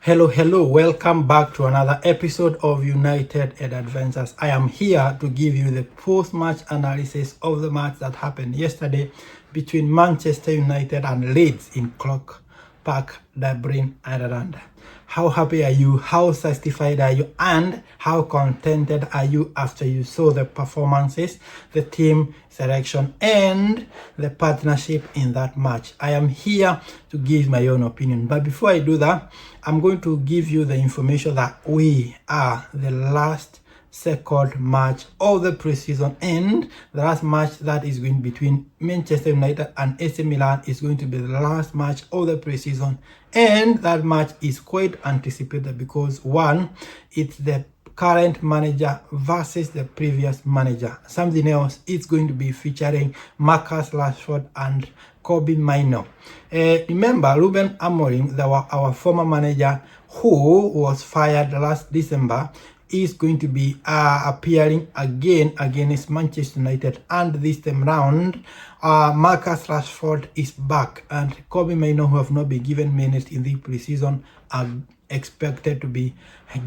Hello, welcome back to another episode of United Adventures. I am here to give you the post-match analysis of the match that happened yesterday between Manchester United and Leeds in Clock Park, Dublin, Ireland. How happy are you? How satisfied are you? And how contented are you after you saw the performances, the team selection, and the partnership in that match? I am here to give my own opinion. But before I do that, I'm going to give you the information that we are the last second match of the preseason, and the last match that is going between Manchester United and AC Milan is going to be the last match of the preseason, and that match is quite anticipated because one, it's the current manager versus the previous manager. Something else, it's going to be featuring Marcus Rashford and Kobe Mino. Remember, Ruben Amorim, our former manager who was fired last December, is going to be appearing again against Manchester United, and this time round Marcus Rashford is back, and Kobe Mino, who have not been given minutes in the preseason, are expected to be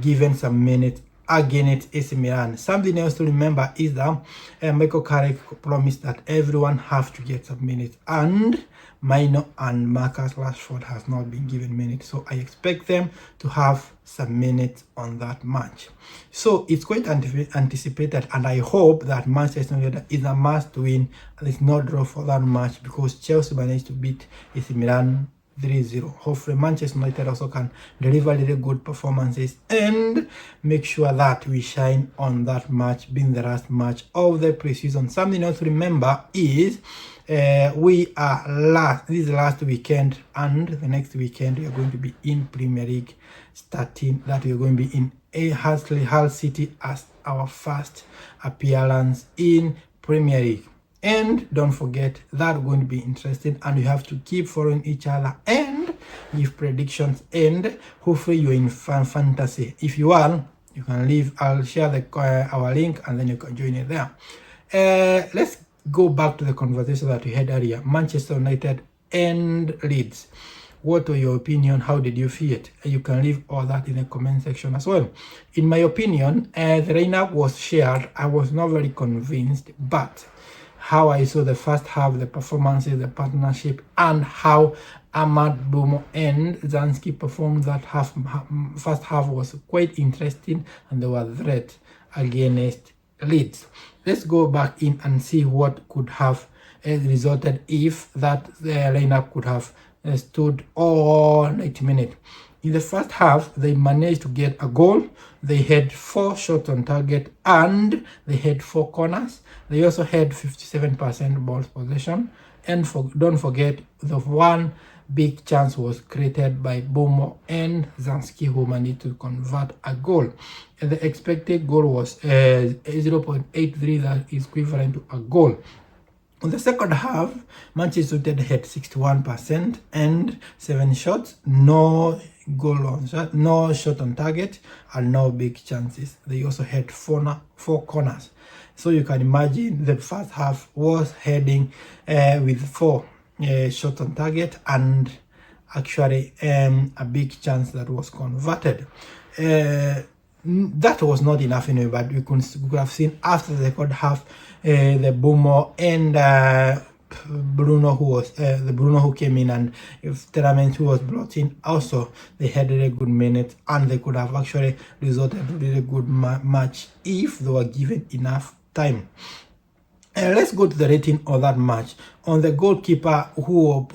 given some minutes against AC Milan. Something else to remember is that Michael Carrick promised that everyone has to get some minutes, and Mino and Marcus Rashford has not been given minutes, so I expect them to have some minutes on that match. So it's quite anticipated, and I hope that Manchester United is a must win and it's not draw for that match, because Chelsea managed to beat AC Milan 3-0. Hopefully Manchester United also can deliver really good performances and make sure that we shine on that match being the last match of the preseason. Something else to remember is we are this last weekend, and the next weekend we are going to be in Premier League, starting that we are going to be in Hull City as our first appearance in Premier League. And don't forget, that's going to be interesting, and you have to keep following each other and give predictions, and hopefully you're in fantasy. If you are, you can leave. I'll share our link, and then you can join it there. Let's go back to the conversation that we had earlier, Manchester United and Leeds. What was your opinion? How did you feel it? You can leave all that in the comment section as well. In my opinion, the lineup was shared. I was not very convinced, but how I saw the first half, the performances, the partnership, and how Ahmad Bomo and Zansky performed that first half was quite interesting, and they were threat against Leeds. Let's go back in and see what could have resulted if that lineup could have stood all 90 minutes. In the first half, they managed to get a goal. They had 4 shots on target, and they had 4 corners. They also had 57% ball possession. And don't forget, the one big chance was created by Bomo and Zansky, who managed to convert a goal. And the expected goal was 0.83, that is equivalent to a goal. In the second half, Manchester United had 61% and 7 shots, no goal on shot, no shot on target, and no big chances. They also had 4 corners. So you can imagine the first half was heading with 4 shots on target, and actually a big chance that was converted. That was not enough anyway, but we could have seen after the second half the Bomo and Bruno, who was the Bruno who came in, and if Tielemans, who was brought in, also they had really good minutes, and they could have actually resulted in a really good match if they were given enough time. Let's go to the rating of that match. On the goalkeeper, who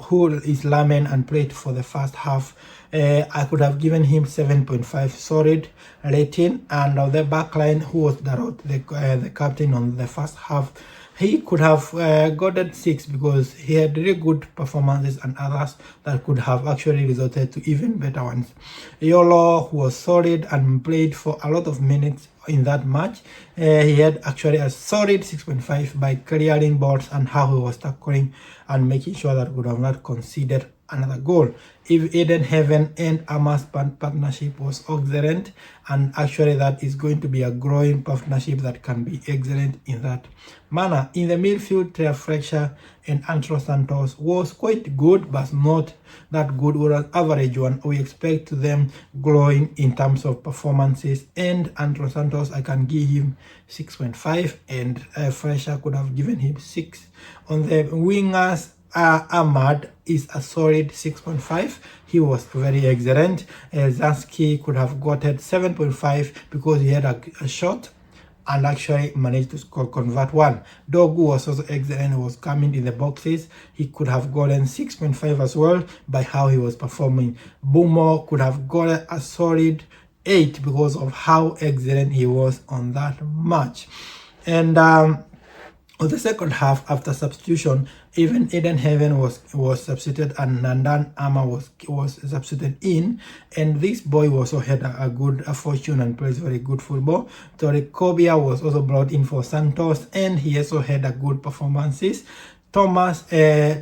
is Lamen and played for the first half, I could have given him 7.5 solid rating, and on the backline, who was the captain on the first half, he could have gotten 6 because he had really good performances and others that could have actually resulted to even better ones. Youri, who was solid and played for a lot of minutes in that match, he had actually a solid 6.5 by clearing balls and how he was tackling and making sure that we have not conceded another goal. If Eden Heaven and Ama's partnership was excellent, and actually that is going to be a growing partnership that can be excellent in that manner. In the midfield, Trey Fletcher and Antro Santos was quite good, but not that good, or an average one. We expect them growing in terms of performances, and Antro Santos, I can give him 6.5, and Fletcher could have given him 6. On the wingers, Ahmad is a solid 6.5. He was very excellent. Zansky could have gotten 7.5 because he had a shot and actually managed to convert one. Dogu was also excellent. He was coming in the boxes. He could have gotten 6.5 as well by how he was performing. Bumo could have gotten a solid 8 because of how excellent he was on that match. And on the second half, after substitution, even Eden Heaven was substituted, and Nandan Ama was substituted in, and this boy also had a good fortune and plays very good football. Tori Kobia was also brought in for Santos, and he also had a good performances. Thomas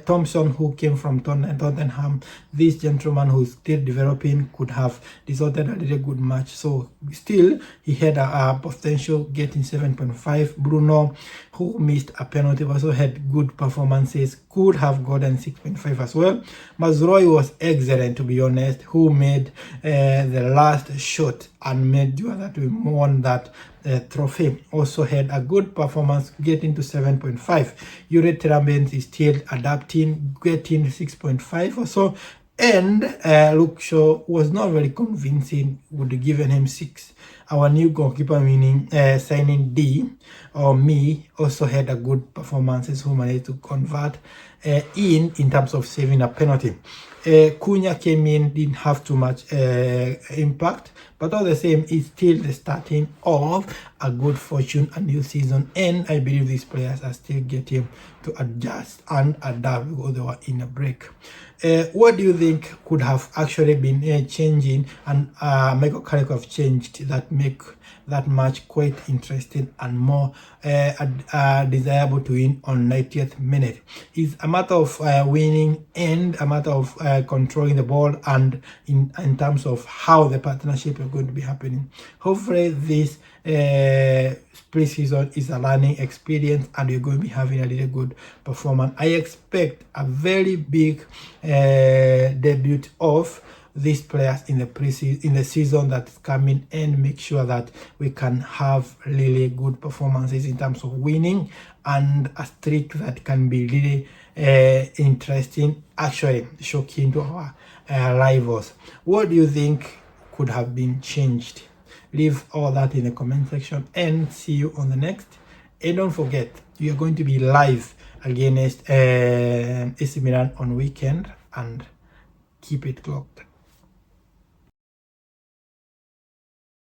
Thompson, who came from Tottenham, this gentleman who's still developing, could have resulted a really good match. So still, he had a potential getting 7.5. Bruno, who missed a penalty, also had good performances, could have gotten 6.5 as well. Mazroy was excellent, to be honest, who made the last shot and made sure that we won that trophy. Also had a good performance, getting to 7.5. Youri Tielemans is still adapting, getting 6.5 or so. And Luke Shaw was not very convincing, would have given him 6. Our new goalkeeper, meaning signing D or me, also had a good performances, who managed to convert in terms of saving a penalty. Cunha came in, didn't have too much impact, but all the same, it's still the starting of a good fortune, a new season, and I believe these players are still getting to adjust and adapt because they were in a break. What do you think could have actually been changing, and Michael Carrick have changed that make that match quite interesting and more desirable to win on 90th minute? It's a matter of winning and a matter of controlling the ball, and in terms of how the partnership is going to be happening. Hopefully this pre-season is a learning experience, and you're going to be having a really good performance. I expect a very big debut of these players in the pre-season, in the season that's coming, and make sure that we can have really good performances in terms of winning, and a streak that can be really interesting, actually shocking to our rivals. What do you think could have been changed? Leave all that in the comment section, and see you on the next. And don't forget, you are going to be live against AC Milan on weekend, and keep it clocked.